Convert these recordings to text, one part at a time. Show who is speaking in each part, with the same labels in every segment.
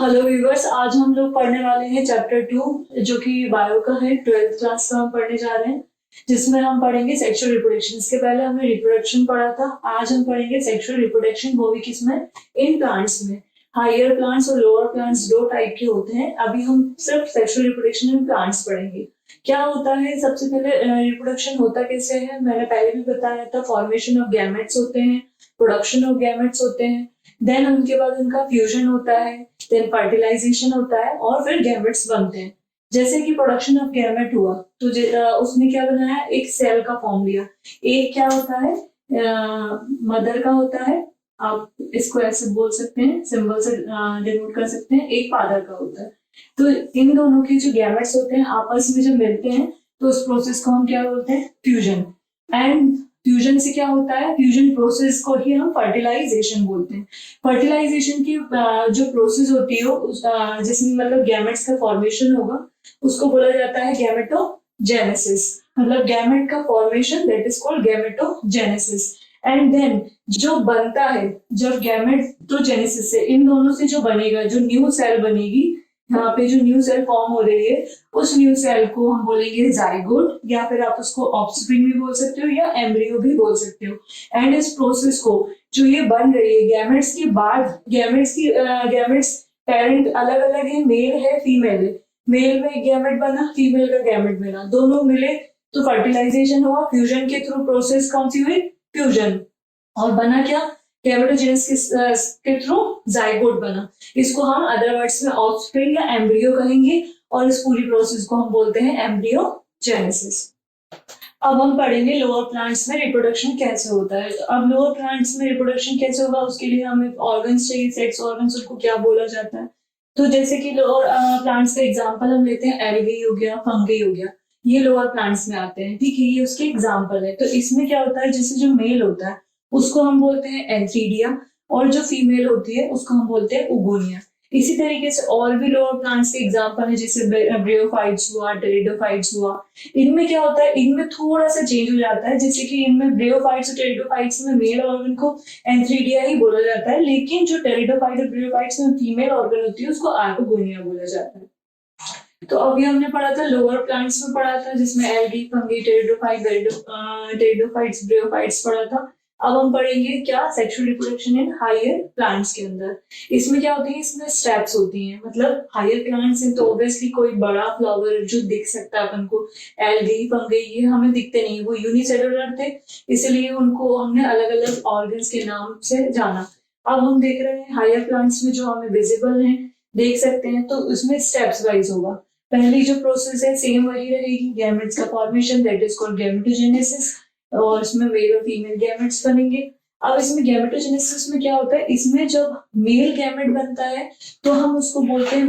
Speaker 1: Hello viewers, आज हम लोग पढ़ने वाले हैं चैप्टर 2 जो कि बायो का है। 12th क्लास का हम पढ़ने जा रहे हैं, जिसमें हम पढ़ेंगे सेक्सुअल रिप्रोडक्शन। इसके पहले हमने रिप्रोडक्शन पढ़ा था, आज हम पढ़ेंगे सेक्सुअल रिप्रोडक्शन, वो भी किसमें, इन प्लांट्स में। हायर प्लांट्स और लोअर प्लांट्स दो टाइप के होते हैं। अभी हम सिर्फ सेक्सुअल रिप्रोडक्शन इन प्लांट्स पढ़ेंगे। क्या होता है, सबसे पहले रिप्रोडक्शन होता कैसे है, मैंने पहले भी बताया था। फॉर्मेशन ऑफ गैमेट्स होते हैं, प्रोडक्शन ऑफ गैमेट्स होते हैं, देन उनके बाद उनका फ्यूजन होता है, देन फर्टिलाइजेशन होता है और फिर गैमेट्स बनते हैं। जैसे कि प्रोडक्शन ऑफ गैमेट हुआ तो उसने क्या बनाया, एक सेल का फॉर्म लिया। एक क्या होता है, मदर का होता है, आप इसको ऐसे बोल सकते हैं, सिंबल से डिनोट कर सकते हैं। एक फादर का होता है। तो इन दोनों के जो गैमेट्स होते हैं आपस में जब मिलते हैं तो उस प्रोसेस को हम क्या बोलते हैं, फ्यूजन। एंड फ्यूजन से क्या होता है, फ्यूजन प्रोसेस को ही हम फर्टिलाइजेशन बोलते हैं। फर्टिलाइजेशन की जो प्रोसेस होती है जिसमें मतलब गैमेट्स का फॉर्मेशन होगा, उसको बोला जाता है गैमेटोजेनेसिस। मतलब गैमेट का formation, that is called gametogenesis. And then जो बनता है, जब गैमेटोजेनेसिस से इन दोनों से जो बनेगा, जो न्यू सेल बनेगी, यहाँ पे जो न्यू सेल फॉर्म हो रही है, उस न्यू सेल को हम बोलेंगे जाइगोट, या फिर आप उसको ऑफस्प्रिंग भी बोल सकते हो या एम्ब्रियो भी बोल सकते हो। एंड इस प्रोसेस को, जो ये बन रही है गैमेट्स के बाद, गैमेट्स पेरेंट अलग अलग है, मेल है फीमेल है। मेल में गैमेट बना, फीमेल का गैमेट बना, दोनों मिले तो फर्टिलाइजेशन हुआ। फ्यूजन के थ्रू प्रोसेस कौन सी हुई, फ्यूजन। और बना क्या, गैमेटोजेनेसिस के थ्रू जाइगोट बना। इसको हम अदर वर्ड्स में ऑफस्प्रिंग या एम्ब्रियो कहेंगे, और इस पूरी प्रोसेस को हम बोलते हैं एम्ब्रियोजेनेसिस। अब हम पढ़ेंगे लोअर प्लांट्स में रिप्रोडक्शन कैसे होता है। अब लोअर प्लांट्स में रिप्रोडक्शन कैसे होगा, उसके लिए हमें ऑर्गन्स चाहिए, सेक्स ऑर्गन्स, उनको क्या बोला जाता है। तो जैसे कि लोअर प्लांट्स का एग्जांपल हम लेते हैं, एल्गी हो गया, फंगी हो गया, ये लोअर प्लांट्स में आते हैं। ठीक है, ये उसके एग्जांपल है। तो इसमें क्या होता है, जैसे जो मेल होता है उसको हम बोलते हैं एंथ्रीडिया, और जो फीमेल होती है उसको हम बोलते हैं उगोनिया। इसी तरीके से और भी लोअर प्लांट्स के एग्जांपल है, जैसे ब्रियोफाइट्स हुआ, टेरिडोफाइट्स हुआ। इनमें क्या होता है, इनमें थोड़ा सा चेंज हो जाता है। जैसे कि इनमें ब्रियोफाइट्स और टेरिडोफाइट्स में मेल ऑर्गन को एंथ्रीडिया ही बोला जाता है, लेकिन जो टेरिडोफाइट और ब्रियोफाइट्स में फीमेल ऑर्गन होती है उसको आर्कोगोनिया बोला जाता है। तो अभी हमने पढ़ा था लोअर प्लांट्स में पढ़ा था, जिसमें एल्गी, फंगी, टेरिडोफाइट्स, ब्रियोफाइट्स पढ़ा था। अब हम पढ़ेंगे क्या, sexual reproduction in higher plants के अंदर। इसमें क्या होती है, इसमें स्टेप्स होती हैं। मतलब हायर प्लांट्स हैं तो ऑब्वियसली कोई बड़ा फ्लावर जो दिख सकता है अपन को, एल्गी, फंगी, ये हमें दिखते नहीं, वो यूनिसेलुलर थे, इसलिए उनको हमने अलग अलग ऑर्गन्स के नाम से जाना। अब हम देख रहे हैं हायर प्लांट्स में जो हमें विजिबल है, देख सकते हैं, तो उसमें स्टेप्स वाइज होगा। पहली जो प्रोसेस है सेम वही रहेगी, गैमेट्स का formation, that is called gametogenesis, और इसमें मेल और फीमेल गैमेट्स बनेंगे। अब इसमें गैमेटोजेनेसिस में क्या होता है, इसमें जब मेल गैमेट बनता है तो हम उसको बोलते हैं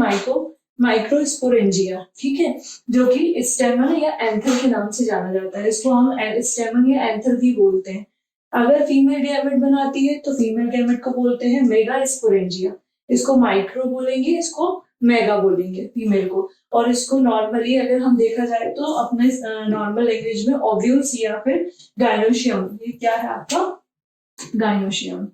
Speaker 1: माइक्रोस्पोरेंजिया। ठीक है, जो कि स्टेमन या एंथर के नाम से जाना जाता है। इसको हम स्टेमन या एंथर भी बोलते हैं। अगर फीमेल गैमेट बनाती है तो फीमेल गैमेट को बोलते हैं मेगास्पोरेंजिया। इसको माइक्रो बोलेंगे, इसको मेगा बोलेंगे फीमेल को। और इसको नॉर्मली अगर हम देखा जाए तो अपने नॉर्मल लैंग्वेज में ओव्यूल्स या फिर गाइनोशियम, ये क्या है आपका, गाइनोशियम,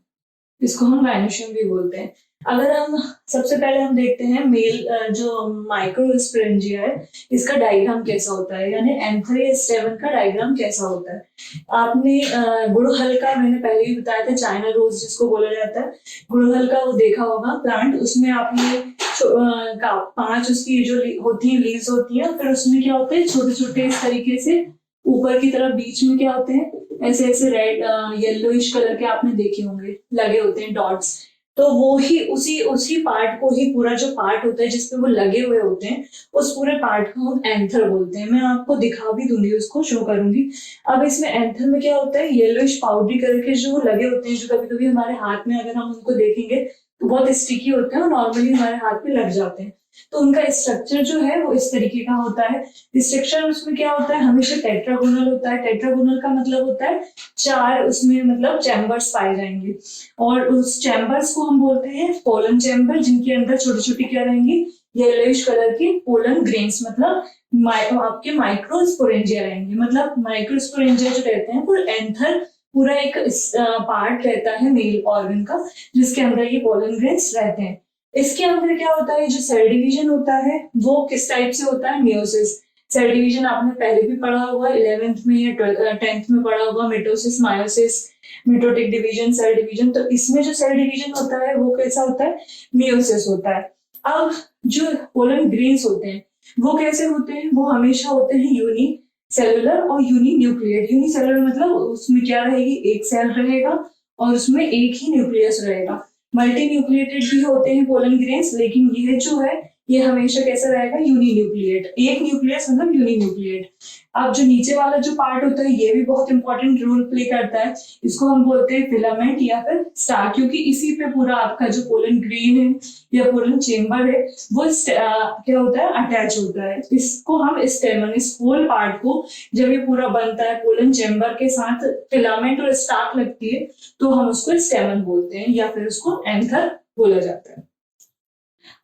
Speaker 1: इसको हम गाइनोशियम भी बोलते हैं। अगर हम सबसे पहले हम देखते हैं मेल जो माइक्रोस्पोरेंजिया है, इसका डायग्राम कैसा होता है, यानी एंथर या स्टेमन का डायग्राम कैसा होता है। आपने गुड़हल का, मैंने पहले ही बताया था, चाइना रोज जिसको बोला जाता है, गुड़हल का वो देखा होगा प्लांट। उसमें आपने 5 उसकी जो होती है लीव्स होती है, फिर उसमें क्या होते हैं छोटे छोटे इस तरीके से ऊपर की तरफ, बीच में क्या होते हैं ऐसे ऐसे रेड येलोइश कलर के, आपने देखे होंगे, लगे होते हैं डॉट्स। तो वो ही उसी उसी पार्ट को ही, पूरा जो पार्ट होता है जिसपे वो लगे हुए होते हैं, उस पूरे पार्ट को हम एंथर बोलते हैं। मैं आपको दिखा भी दूंगी, उसको शो करूंगी। अब इसमें एंथर में क्या होता है, येलोइश पाउडरी कलर के जो लगे होते हैं, जो कभी कभी हमारे हाथ में अगर हम उनको देखेंगे तो बहुत स्टिकी होते हैं और नॉर्मली हमारे हाथ में लग जाते हैं। तो उनका स्ट्रक्चर जो है वो इस तरीके का होता है। स्ट्रक्चर उसमें क्या होता है, हमेशा टेट्रागोनल होता है। टेट्रागोनल का मतलब होता है 4 उसमें मतलब चैम्बर्स पाए जाएंगे, और उस चैम्बर्स को हम बोलते हैं पोलन चैम्बर, जिनके अंदर छोटी छोटी क्या रहेंगी, येलोइश कलर की पोलन ग्रेन्स, मतलब आपके माइक्रोस्पोरेंजिया रहेंगे। मतलब माइक्रोस्पोरेंजिया जो रहते हैं वो एंथर पूरा एक पार्ट रहता है मेल ऑर्गन का, जिसके अंदर ये पोलन ग्रेन्स रहते हैं। इसके अंदर क्या होता है, जो सेल डिवीजन होता है वो किस टाइप से होता है, मियोसिस। सेल डिवीजन आपने पहले भी पढ़ा होगा, 11th में या 10th में पढ़ा होगा, mitosis, meiosis, mitotic division, cell division. तो इसमें जो सेल डिवीजन होता है वो कैसा होता है, मियोसिस होता है। अब जो पोलन ग्रेन्स होते हैं वो कैसे होते हैं, वो हमेशा होते हैं यूनी सेलुलर और यूनी न्यूक्लियर। यूनी सेलुलर मतलब उसमें क्या रहेगी, एक सेल रहेगा और उसमें एक ही न्यूक्लियस रहेगा। मल्टी न्यूक्लिएटेड भी होते हैं पोलन ग्रेन्स, लेकिन ये जो है ये हमेशा कैसा रहेगा, यूनी न्यूक्लिएट, एक न्यूक्लियस मतलब यूनी न्यूक्लिएट। अब जो नीचे वाला जो पार्ट होता है ये भी बहुत इंपॉर्टेंट रोल प्ले करता है। इसको हम बोलते हैं फिलामेंट या फिर स्टार, क्योंकि इसी पे पूरा आपका जो पोलन ग्रेन है या पोलन चेम्बर है वो क्या होता है, अटैच होता है। इसको हम स्टेमन, इस होल पार्ट को जब ये पूरा बनता है पोलन चेम्बर के साथ फिलामेंट और स्टार्क लगती है तो हम उसको स्टेमन बोलते हैं या फिर उसको एंथर बोला जाता है।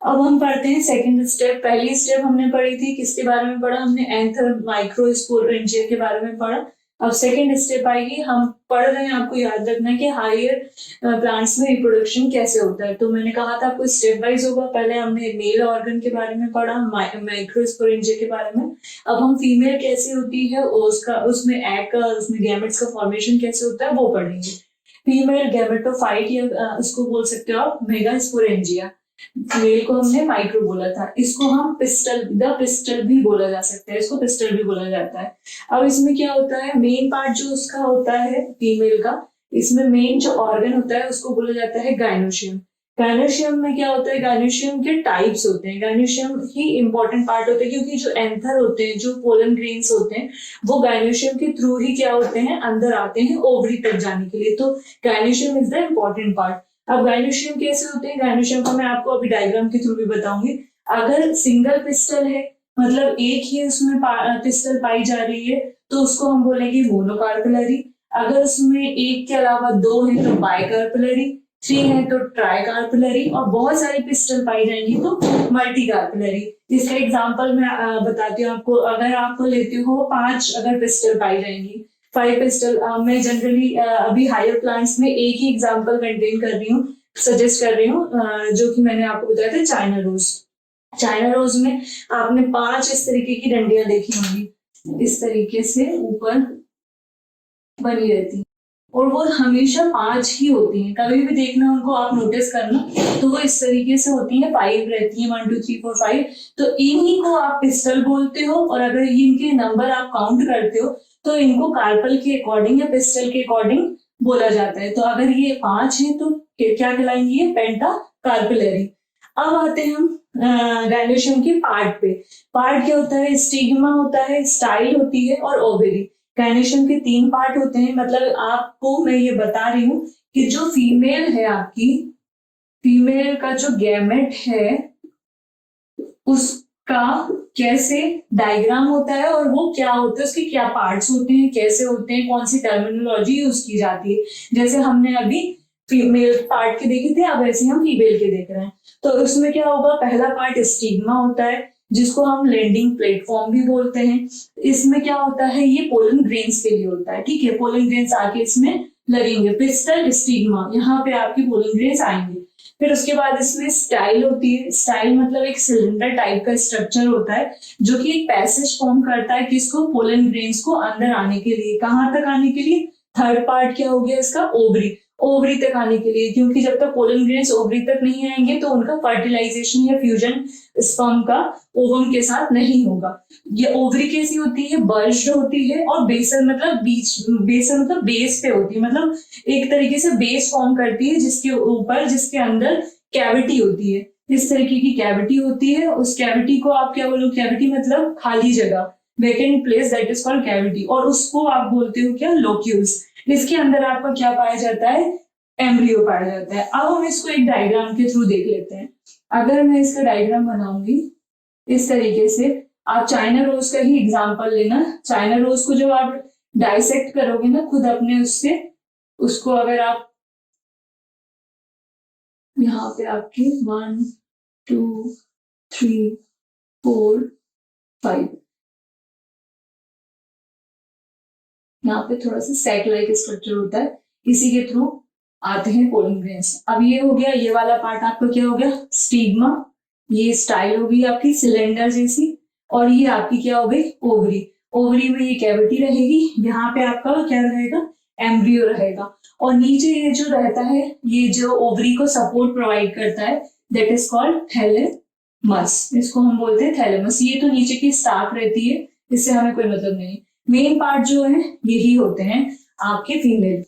Speaker 1: अब हम पढ़ते हैं सेकंड स्टेप। पहली स्टेप हमने पढ़ी थी किसके बारे में पढ़ा, हमने एंथर माइक्रोस्पोरेंजिया के बारे में पढ़ा। अब सेकंड स्टेप आएगी, हम पढ़ रहे हैं, आपको याद रखना है कि हायर प्लांट्स में रिप्रोडक्शन कैसे होता है। तो मैंने कहा था आपको स्टेप वाइज होगा। पहले हमने मेल ऑर्गन के बारे में पढ़ा, माइक्रोस्पोरेंजिया के बारे में। अब हम फीमेल कैसे होती है उसका, उसमें एग का, उसमें गैमेट्स का फॉर्मेशन कैसे होता है वो पढ़ेंगे। फीमेल गैमेटोफाइट या उसको बोल सकते हो आप मेगास्पोरेंजिया। मेल को हमने माइक्रो बोला था, इसको हम पिस्टल, द पिस्टल भी बोला जा सकता है, इसको पिस्टल भी बोला जाता है। अब इसमें क्या होता है, मेन पार्ट जो उसका होता है फीमेल का, इसमें मेन जो ऑर्गन होता है उसको बोला जाता है गायनोशियम। गायनोशियम में क्या होता है, गायनोशियम के टाइप्स होते हैं, गायनोशियम ही इंपॉर्टेंट पार्ट होते हैं, क्योंकि जो एंथर होते हैं, जो पोलन ग्रेन्स होते हैं वो गायनोशियम के थ्रू ही क्या होते हैं, अंदर आते हैं ओवरी तक जाने के लिए। तो gynoecium is the important part. अब गायनोशियम कैसे होते हैं, गायनोशियम का मैं आपको अभी डायग्राम के थ्रू भी बताऊंगी। अगर सिंगल पिस्टल है, मतलब एक ही उसमें पिस्टल पाई जा रही है, तो उसको हम बोलेंगे मोनोकार्पलरी। अगर उसमें एक के अलावा दो है तो बाइकार्पलरी, 3 है तो ट्राइकार्पलरी, और बहुत सारी पिस्टल पाई जाएंगी तो मल्टीकार्पलरी। इसका एग्जांपल मैं बताती हूँ आपको। अगर आप लेते हो 5 अगर पिस्टल पाई जाएंगी, 5 पिस्टल, मैं जनरली अभी हायर प्लांट्स में एक ही एग्जांपल कंटेन कर रही हूँ, सजेस्ट कर रही हूँ, जो कि मैंने आपको बताया था चाइना रोज। चाइना रोज में आपने 5 इस तरीके की डंडियां देखी होंगी, इस तरीके से ऊपर बनी रहती, और वो हमेशा 5 ही होती हैं। कभी भी देखना उनको, आप नोटिस करना तो वो इस तरीके से होती हैं, 5 रहती हैं, 1 2 3 4 5। तो इन्हीं को आप पिस्टल बोलते हो, और अगर इनके नंबर आप काउंट करते हो तो इनको कार्पल के अकॉर्डिंग या पिस्टल के अकॉर्डिंग बोला जाता है। तो अगर ये 5 है तो क्या कहलाएंगी, ये पेंटा कार्पलरी। अब आते हैं हम गायनोशियम के पार्ट पे। पार्ट क्या होता है, स्टिग्मा होता है, स्टाइल होती है और ओवेरी। गायनेशियम के 3 पार्ट होते हैं। मतलब आपको मैं ये बता रही हूँ कि जो फीमेल है आपकी, फीमेल का जो गैमेट है उसका कैसे डायग्राम होता है और वो क्या होता है, उसके क्या पार्ट्स होते हैं, कैसे होते हैं, कौन सी टर्मिनोलॉजी यूज की जाती है। जैसे हमने अभी फीमेल पार्ट के देखे थे, अब वैसे हम फीमेल के देख रहे हैं। तो उसमें क्या होगा, पहला पार्ट स्टिग्मा होता है जिसको हम लैंडिंग प्लेटफॉर्म भी बोलते हैं। इसमें क्या होता है, ये पोलन ग्रेन्स के लिए होता है, ठीक है। पोलन ग्रेन्स आके इसमें लगेंगे, पिस्टल स्टिग्मा, यहाँ पे आपकी पोलन ग्रेन्स आएंगे। फिर उसके बाद इसमें स्टाइल होती है। स्टाइल मतलब एक सिलेंडर टाइप का स्ट्रक्चर होता है जो कि एक पैसेज फॉर्म करता है किसको, पोलन ग्रेन्स को अंदर आने के लिए। कहाँ तक आने के लिए, थर्ड पार्ट क्या हो गया इसका, ओवरी, ओवरी तक आने के लिए, क्योंकि जब तक पोलन ग्रेन्स ओवरी तक नहीं आएंगे तो उनका फर्टिलाइजेशन या फ्यूजन स्पर्म का ओवम के साथ नहीं होगा। ये ओवरी कैसी होती है, बल्ज्ड होती है, और बेसल मतलब बीच, बेसल मतलब बेस पे होती है, मतलब एक तरीके से बेस फॉर्म करती है जिसके ऊपर, जिसके अंदर कैविटी होती है। इस तरीके की कैविटी होती है। उस कैविटी को आप क्या बोलो, कैविटी मतलब खाली जगह, vacant place, that is called cavity, और उसको आप बोलते हो क्या, लोक्यूल्स। इसके अंदर आपका क्या पाया जाता है, एम्ब्रियो पाया जाता है। अब हम इसको एक डायग्राम के थ्रू देख लेते हैं। अगर मैं इसका डायग्राम बनाऊंगी इस तरीके से, आप चाइना रोज का ही एग्जांपल लेना। चाइना रोज को जब आप डाइसेक्ट करोगे ना खुद अपने उससे, उसको अगर आप यहाँ पे आपकी 1 2 3 4 5, यहाँ पे थोड़ा सा सैक लाइक स्ट्रक्चर होता है, इसी के थ्रू आते हैं पोलन ग्रेन्स। अब ये हो गया, ये वाला पार्ट आपका क्या हो गया, स्टिग्मा, ये स्टाइल हो गई आपकी सिलेंडर जैसी, और ये आपकी क्या हो गई, ओवरी। ओवरी में ये कैविटी रहेगी, यहाँ पे आपका क्या रहेगा, एम्ब्रियो रहेगा, और नीचे ये जो रहता है, ये जो ओवरी को सपोर्ट प्रोवाइड करता है, दैट इज कॉल्ड थैलेमस, इसको हम बोलते हैं थैलेमस। ये तो नीचे की स्टार्क रहती है, इससे हमें कोई मतलब नहीं। मेन पार्ट जो है यही होते हैं आपके फीमेल।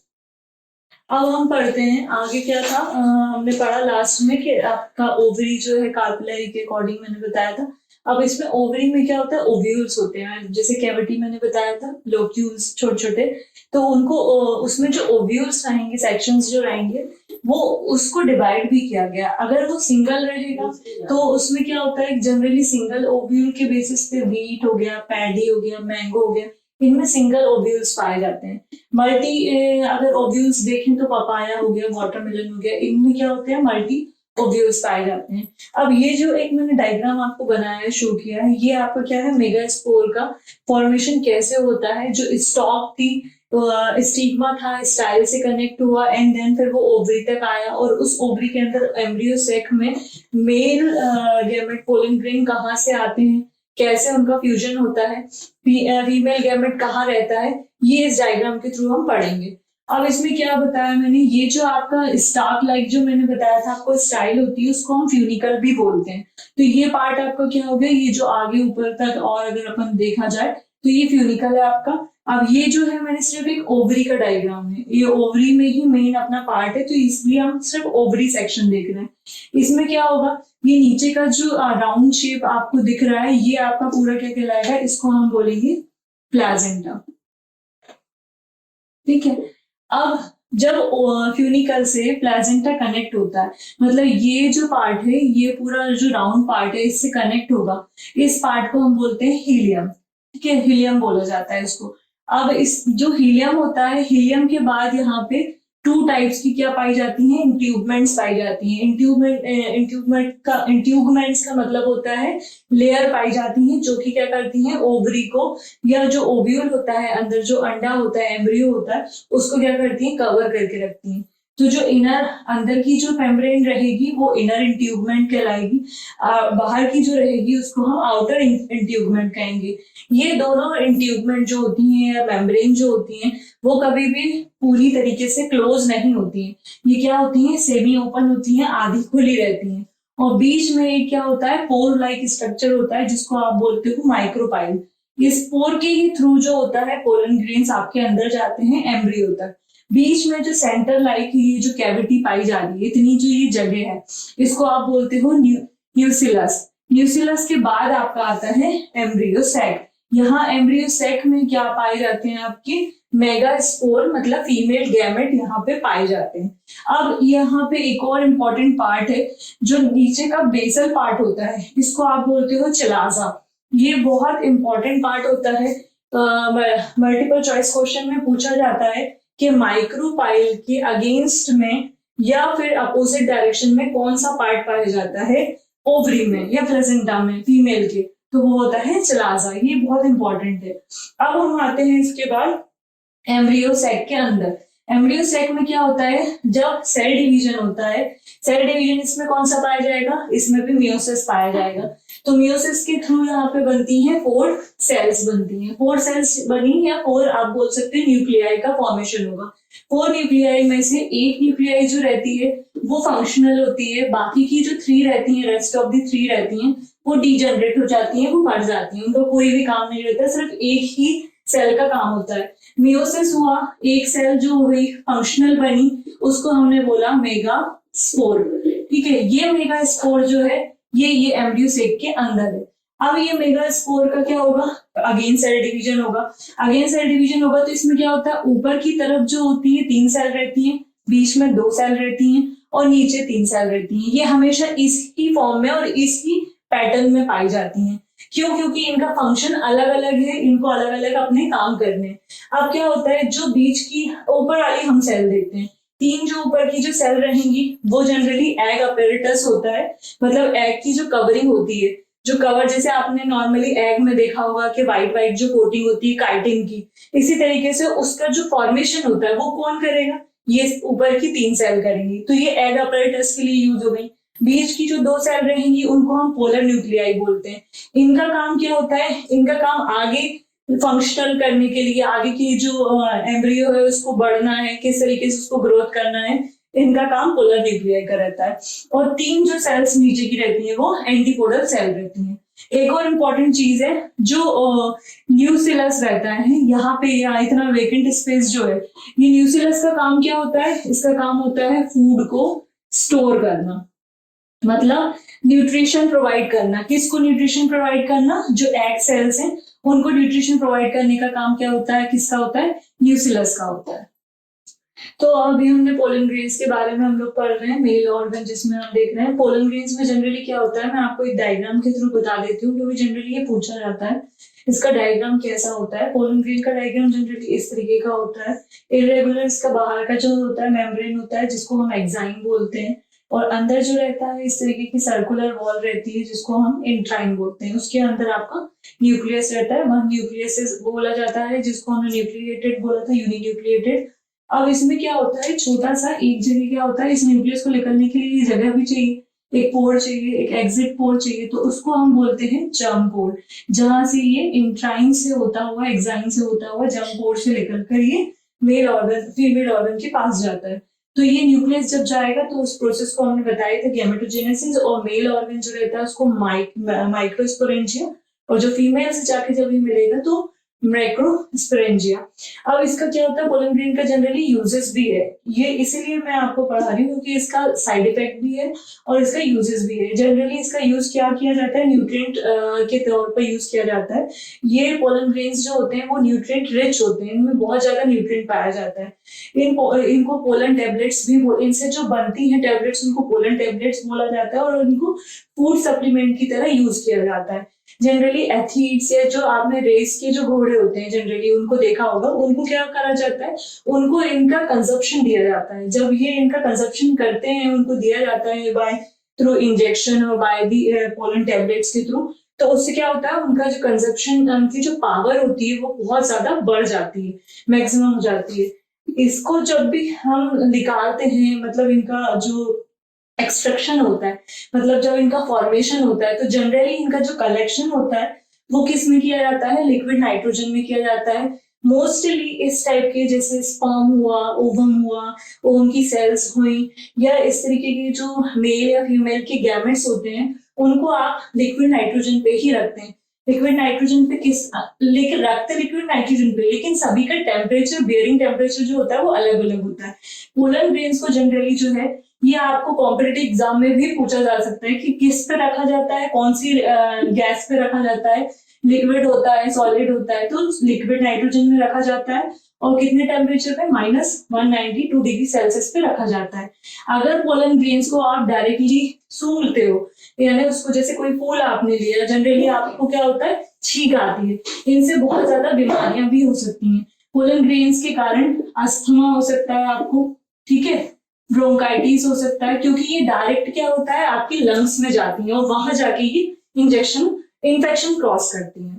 Speaker 1: अब हम पढ़ते हैं आगे क्या था, हमने पढ़ा लास्ट में कि आपका ओवरी जो है कार्पेलरी के अकॉर्डिंग मैंने बताया था। अब इसमें ओवरी में क्या होता है, ओव्यूल्स होते हैं, जैसे कैविटी मैंने बताया था, लोक्यूल्स छोटे छोटे, तो उनको उसमें जो ओव्यूल्स रहेंगे, सेक्शंस जो रहेंगे, वो उसको डिवाइड भी किया गया। अगर वो सिंगल रहेगा तो उसमें क्या होता है, जनरली सिंगल ओव्यूल के बेसिस पे व्हीट हो गया, पैडी हो गया, मैंगो हो गया, इनमें सिंगल ओव्यूल्स पाए जाते हैं। मल्टी अगर ओव्यूल्स देखें तो पपाया हो गया, वाटरमेलन हो गया, इनमें क्या होते हैं, मल्टी ओव्यूल्स पाए जाते हैं। अब ये जो एक मैंने डायग्राम आपको बनाया है, शो किया है, ये आपका क्या है, मेगास्पोर का फॉर्मेशन कैसे होता है। जो स्टॉक थी, स्टिग्मा था, स्टाइल से कनेक्ट हुआ, एंड देन फिर वो ओवरी तक आया, और उस ओवरी के अंदर एम्ब्रियो सेक में मेल गैमेट पोलन ग्रेन कहाँ से आते हैं, कैसे उनका फ्यूजन होता है, फीमेल गैमेट कहाँ रहता है, ये इस डायग्राम के थ्रू हम पढ़ेंगे। अब इसमें क्या बताया मैंने, ये जो आपका स्टार्क लाइक जो मैंने बताया था आपको स्टाइल होती है, उसको हम फ्यूनिकल भी बोलते हैं। तो ये पार्ट आपका क्या हो गया, ये जो आगे ऊपर तक, और अगर अपन देखा जाए तो ये फ्यूनिकल है आपका। अब ये जो है मैंने सिर्फ एक ओवरी का डायग्राम है, ये ओवरी में ही मेन अपना पार्ट है, तो इसलिए हम सिर्फ ओवरी सेक्शन देख रहे हैं। इसमें क्या होगा, ये नीचे का जो राउंड शेप आपको दिख रहा है, ये आपका पूरा क्या कहलाएगा, इसको हम बोलेंगे प्लाजेंटा। ठीक है। अब जब फ्यूनिकल से प्लाजेंटा कनेक्ट होता है, मतलब ये जो पार्ट है, ये पूरा जो राउंड पार्ट है, इससे कनेक्ट होगा, इस पार्ट को हम बोलते हैं हीलियम। ठीक है, हीलियम बोला जाता है इसको। अब इस जो हीलियम होता है, हीलियम के बाद यहाँ पे टू टाइप्स की क्या पाई जाती हैं, इंट्यूबमेंट्स पाई जाती हैं। इंट्यूबमेंट्स का मतलब होता है लेयर पाई जाती हैं, जो कि क्या करती हैं, ओवरी को, या जो ओव्यूल होता है, अंदर जो अंडा होता है, एम्ब्रियो होता है, उसको क्या करती हैं, कवर करके रखती हैं। तो जो इनर अंदर की जो मेम्ब्रेन रहेगी वो इनर इंट्यूबमेंट कहलाएगी, बाहर की जो रहेगी उसको हम आउटर इंट्यूबमेंट कहेंगे। ये दोनों इंट्यूबमेंट जो होती हैं या मेम्ब्रेन जो होती हैं, वो कभी भी पूरी तरीके से क्लोज नहीं होती हैं। ये क्या होती हैं, सेमी ओपन होती हैं, आधी खुली रहती हैं, और बीच में एक क्या होता है, पोर लाइक स्ट्रक्चर होता है, जिसको आप बोलते हो माइक्रोपाइल। इस पोर के ही थ्रू जो होता है, पोलन ग्रेन्स आपके अंदर जाते हैं एम्ब्रियो तक। बीच में जो सेंटर लाइक ये जो कैविटी पाई जा रही है, इतनी जो ये जगह है, इसको आप बोलते हो न्यूसिलस। न्यूसिलस के बाद आपका आता है एम्ब्रियो सैक। यहाँ एम्ब्रियो सैक में क्या पाए जाते हैं, आपके मेगास्पोर, मतलब फीमेल गैमेट यहाँ पे पाए जाते हैं। अब यहाँ पे एक और इम्पोर्टेंट पार्ट है, जो नीचे का बेसल पार्ट होता है, इसको आप बोलते हो चिलाजा। ये बहुत इंपॉर्टेंट पार्ट होता है, मल्टीपल चॉइस क्वेश्चन में पूछा जाता है कि माइक्रोपाइल के अगेंस्ट में या फिर अपोजिट डायरेक्शन में कौन सा पार्ट पाया जाता है, ओवरी में या प्लेसेंटा में फीमेल के, तो वो होता है चिलाजा। ये बहुत इंपॉर्टेंट है। अब हम आते हैं इसके बाद एम्ब्रियो सैक के अंदर। एम्ब्रियो सैक में क्या होता है, जब सेल डिवीजन होता है, सेल डिवीजन इसमें कौन सा पाया जाएगा, इसमें भी मियोसिस पाया जाएगा। तो मियोसिस के थ्रू यहाँ पे बनती हैं 4 सेल्स बनती हैं, 4 सेल्स बनी, या 4 आप बोल सकते हैं न्यूक्लियाई का फॉर्मेशन होगा। 4 न्यूक्लियाई में से एक न्यूक्लियाई जो रहती है वो फंक्शनल होती है, बाकी की जो 3 रहती हैं, रेस्ट ऑफ दी 3 रहती हैं, वो डीजनरेट हो जाती हैं, वो मर जाती हैं, उनका कोई भी काम नहीं रहता, सिर्फ एक ही सेल का काम होता है। मियोसिस हुआ, एक सेल जो हुई फंक्शनल बनी, उसको हमने बोला मेगा स्पोर। ठीक है, ये मेगा स्पोर जो है ये एम्ब्रियो सैक के अंदर है। अब ये मेगा स्पोर का क्या होगा, अगेन सेल डिवीजन होगा। अगेन सेल डिवीजन होगा तो इसमें क्या होता है, ऊपर की तरफ जो होती है 3 सेल रहती हैं, बीच में 2 सेल रहती हैं, और नीचे 3 सेल रहती हैं। ये हमेशा इसी फॉर्म में और इसी पैटर्न में पाई जाती हैं। क्यों, क्योंकि इनका फंक्शन अलग अलग है, इनको अलग अलग अपने काम करने। अब क्या होता है, जो बीच की ऊपर वाली हम सेल देखते हैं, 3 जो ऊपर की जो सेल रहेंगी वो जनरली एग अपैरेटस होता है, मतलब एग की जो कवरिंग होती है, जो कवर, जैसे आपने नॉर्मली एग में देखा होगा कि व्हाइट व्हाइट जो कोटिंग होती है काइटिन की, इसी तरीके से उसका जो फॉर्मेशन होता है वो कौन करेगा, ये ऊपर की 3 सेल करेंगी, तो ये एग अपरेटस के लिए यूज हो गई। बीच की जो 2 सेल रहेंगी उनको हम पोलर न्यूक्लियाई बोलते हैं। इनका काम क्या होता है, इनका काम आगे फंक्शनल करने के लिए, आगे की जो एम्ब्रियो है उसको बढ़ना है, किस तरीके से उसको ग्रोथ करना है, इनका काम पोलर न्यूक्लियाई का रहता है। और 3 जो सेल्स नीचे की रहती है वो एंटीपोडल सेल रहती है। एक और इम्पॉर्टेंट चीज है, जो न्यूसिलस रहता है यहाँ पे, या इतना वेकेंट स्पेस जो है, ये न्यूसिलस का काम क्या होता है, इसका काम होता है फूड को स्टोर करना, मतलब न्यूट्रिशन प्रोवाइड करना। किसको न्यूट्रिशन प्रोवाइड करना, जो एग सेल्स हैं उनको न्यूट्रिशन प्रोवाइड करने का काम क्या होता है, किसका होता है, न्यूसिलस का होता है। तो अभी हमने पोलन ग्रेन्स के बारे में हम लोग पढ़ रहे हैं, मेल ऑर्गन जिसमें हम देख रहे हैं। पोलन ग्रेन्स में जनरली क्या होता है, मैं आपको एक डायग्राम के थ्रू बता देती हूँ, क्योंकि जनरली ये पूछा जाता है इसका डायग्राम कैसा होता है। पोलन ग्रेन का डायग्राम जनरली इस तरीके का होता है। इरेगुलर इसका बाहर का जो होता है मेम्ब्रेन होता है, जिसको हम एक्साइन बोलते हैं, और अंदर जो रहता है इस तरीके की सर्कुलर वॉल रहती है, जिसको हम इंट्राइन बोलते हैं। उसके अंदर आपका न्यूक्लियस रहता है, वह न्यूक्लियस बोला जाता है, जिसको हमने न्यूक्लिएटेड बोला था, यूनिन्यूक्लिएटेड। अब इसमें क्या होता है, छोटा सा एक जगह क्या होता है, इस न्यूक्लियस को निकलने के लिए जगह भी चाहिए, एक पोर चाहिए, एक एग्जिट पोर चाहिए, तो उसको हम बोलते हैं जर्म पोर। जहां से ये इंट्राइन से होता हुआ, एक्साइन से होता हुआ, जर्म पोर से निकल कर ये मेल ऑर्गन, फीमेल ऑर्गन के पास जाता है। तो ये न्यूक्लियस जब जाएगा तो उस प्रोसेस को हमने बताया था गैमेटोजेनेसिस, और मेल ऑर्गन जो रहता है उसको माइक्रोस्पोरेंजिया, और जो फीमेल से जाके जब ये मिलेगा तो माइक्रोस्पोरेंजिया। अब इसका क्या होता है, पोलन ग्रेन का जनरली यूजेस भी है, ये इसीलिए मैं आपको पढ़ा रही हूँ क्योंकि इसका साइड इफेक्ट भी है और इसका यूजेस भी है। जनरली इसका यूज क्या किया जाता है, न्यूट्रिएंट के तौर पर यूज किया जाता है। ये पोलन ग्रेन्स जो होते हैं वो न्यूट्रिएंट रिच होते हैं, इनमें बहुत ज्यादा न्यूट्रिएंट पाया जाता है। इनको पोलन टेबलेट्स भी, इनसे जो बनती है टेबलेट्स उनको पोलन टेबलेट्स बोला जाता है, और इनको फूड सप्लीमेंट की तरह यूज किया जाता है। जनरली एथलीट्स या जो आपने रेस के जो घोड़े होते हैं जनरली उनको देखा होगा, उनको क्या करा जाता है, उनको इनका कंजप्शन दिया जाता है। जब ये इनका कंजप्शन करते हैं उनको दिया जाता है बाय थ्रू इंजेक्शन और बाय दी पोलन टेबलेट्स के थ्रू, तो उससे क्या होता है, उनका जो कंजप्शन, उनकी जो पावर होती है वो बहुत ज्यादा बढ़ जाती है, मैक्सिमम हो जाती है। इसको जब भी हम निकालते हैं, मतलब इनका जो एक्सट्रैक्शन होता है, मतलब जब इनका फॉर्मेशन होता है, तो जनरली इनका जो कलेक्शन होता है वो किस में किया जाता है, लिक्विड नाइट्रोजन में किया जाता है। मोस्टली इस टाइप के, जैसे स्पर्म हुआ, ओवम हुआ, ओवम की सेल्स हुई, या इस तरीके के जो मेल या फीमेल के गैमेट्स होते हैं, उनको आप लिक्विड नाइट्रोजन पे ही रखते हैं। लिक्विड नाइट्रोजन पे लेकिन रखते लिक्विड नाइट्रोजन पे, लेकिन सभी का टेम्परेचर, बियरिंग टेम्परेचर जो होता है वो अलग अलग होता है। पोलन ग्रेन्स को जनरली जो है, ये आपको कॉम्पिटिटिव एग्जाम में भी पूछा जा सकता है कि किस पे रखा जाता है, कौन सी गैस पे रखा जाता है, लिक्विड होता है, सॉलिड होता है, तो लिक्विड नाइट्रोजन में रखा जाता है, और कितने टेम्परेचर पे, -192 डिग्री सेल्सियस पे रखा जाता है। अगर पोलन ग्रेन्स को आप डायरेक्टली सूंघते हो, यानी उसको जैसे कोई फूल आपने लिया, जनरली आपको क्या होता है, छींक आती है, इनसे बहुत ज्यादा बीमारियां भी हो सकती हैं। पोलन ग्रेन्स के कारण अस्थमा हो सकता है आपको, ठीक है, ब्रोंकाइटिस हो सकता है, क्योंकि ये डायरेक्ट क्या होता है, आपकी लंग्स में जाती है और वहां जाके ये इंजेक्शन इन्फेक्शन क्रॉस करती है।